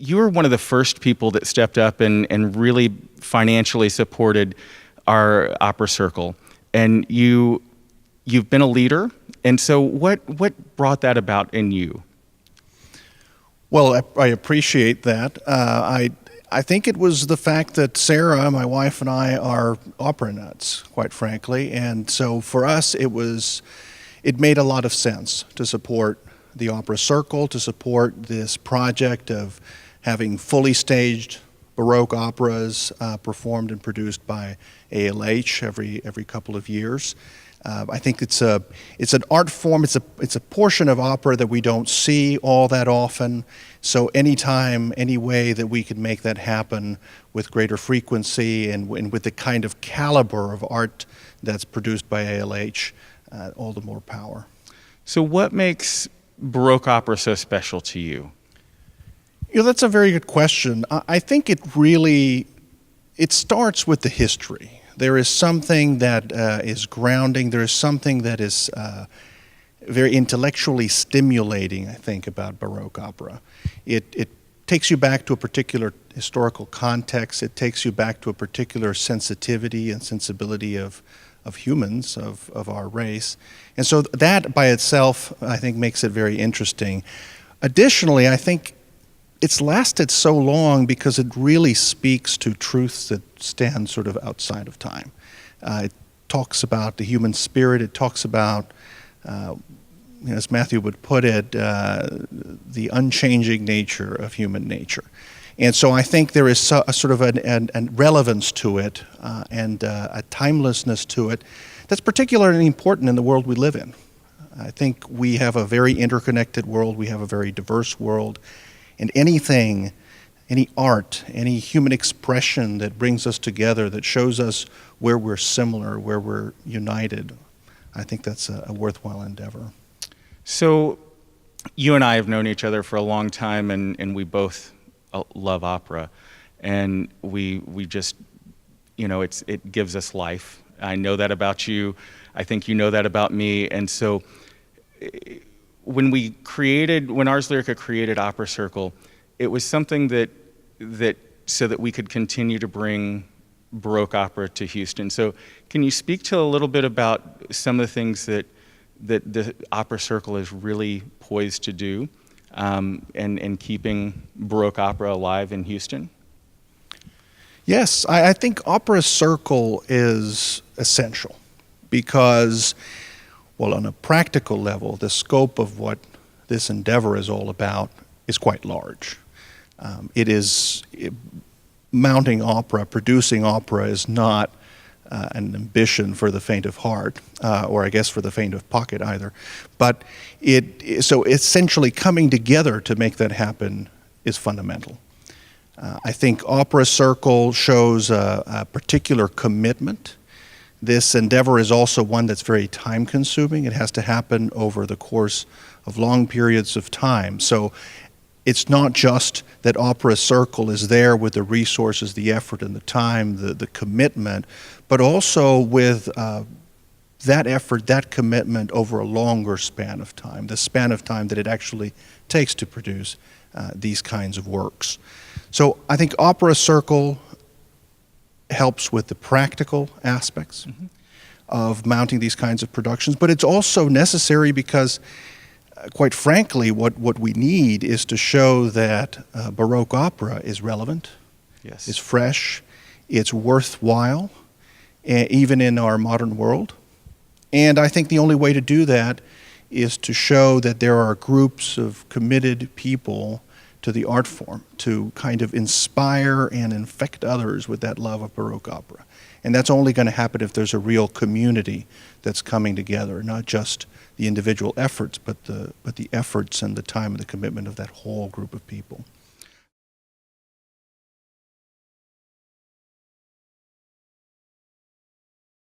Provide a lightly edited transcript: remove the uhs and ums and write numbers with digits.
you were one of the first people that stepped up and really financially supported our opera circle. And you've been a leader. And so what brought that about in you? Well, I appreciate that. I think it was the fact that Sarah, my wife, and I are opera nuts, quite frankly. And so for us, it made a lot of sense to support the opera circle, to support this project of having fully staged Baroque operas performed and produced by ALH every couple of years. I think it's an art form. It's a portion of opera that we don't see all that often. So anytime, any way that we could make that happen with greater frequency and with the kind of caliber of art that's produced by ALH, all the more power. So what makes Baroque opera so special to you? That's a very good question. I think it starts with the history. There is something that is grounding. There is something that is very intellectually stimulating, I think, about Baroque opera. It takes you back to a particular historical context. It takes you back to a particular sensitivity and sensibility of humans, of our race. And so that by itself, I think, makes it very interesting. Additionally, I think it's lasted so long because it really speaks to truths that stand sort of outside of time. It talks about the human spirit. It talks about, as Matthew would put it, the unchanging nature of human nature. And so I think there is a sort of a relevance to it and a timelessness to it that's particularly important in the world we live in. I think we have a very interconnected world. We have a very diverse world. And anything, any art, any human expression that brings us together, that shows us where we're similar, where we're united, I think that's a worthwhile endeavor. So you and I have known each other for a long time, and we both love opera. And we just, it gives us life. I know that about you. I think you know that about me. And so when Ars Lyrica created Opera Circle, it was something that so that we could continue to bring Baroque opera to Houston. So can you speak to a little bit about some of the things that the Opera Circle is really poised to do and keeping Baroque opera alive in Houston? Yes, I think Opera Circle is essential because, well, on a practical level, the scope of what this endeavor is all about is quite large. Mounting opera, producing opera is not an ambition for the faint of heart, or I guess for the faint of pocket either. But so essentially coming together to make that happen is fundamental. I think Opera Circle shows a particular commitment. This endeavor is also one that's very time-consuming. It has to happen over the course of long periods of time. So it's not just that Opera Circle is there with the resources, the effort, and the time, the commitment, but also with that effort, that commitment over a longer span of time, the span of time that it actually takes to produce these kinds of works. So I think Opera Circle helps with the practical aspects of mounting these kinds of productions, but it's also necessary because, quite frankly, what we need is to show that Baroque opera is relevant, yes, is fresh, it's worthwhile, even in our modern world. And I think the only way to do that is to show that there are groups of committed people to the art form, to kind of inspire and infect others with that love of Baroque opera. And that's only going to happen if there's a real community that's coming together, not just the individual efforts, but the efforts and the time and the commitment of that whole group of people.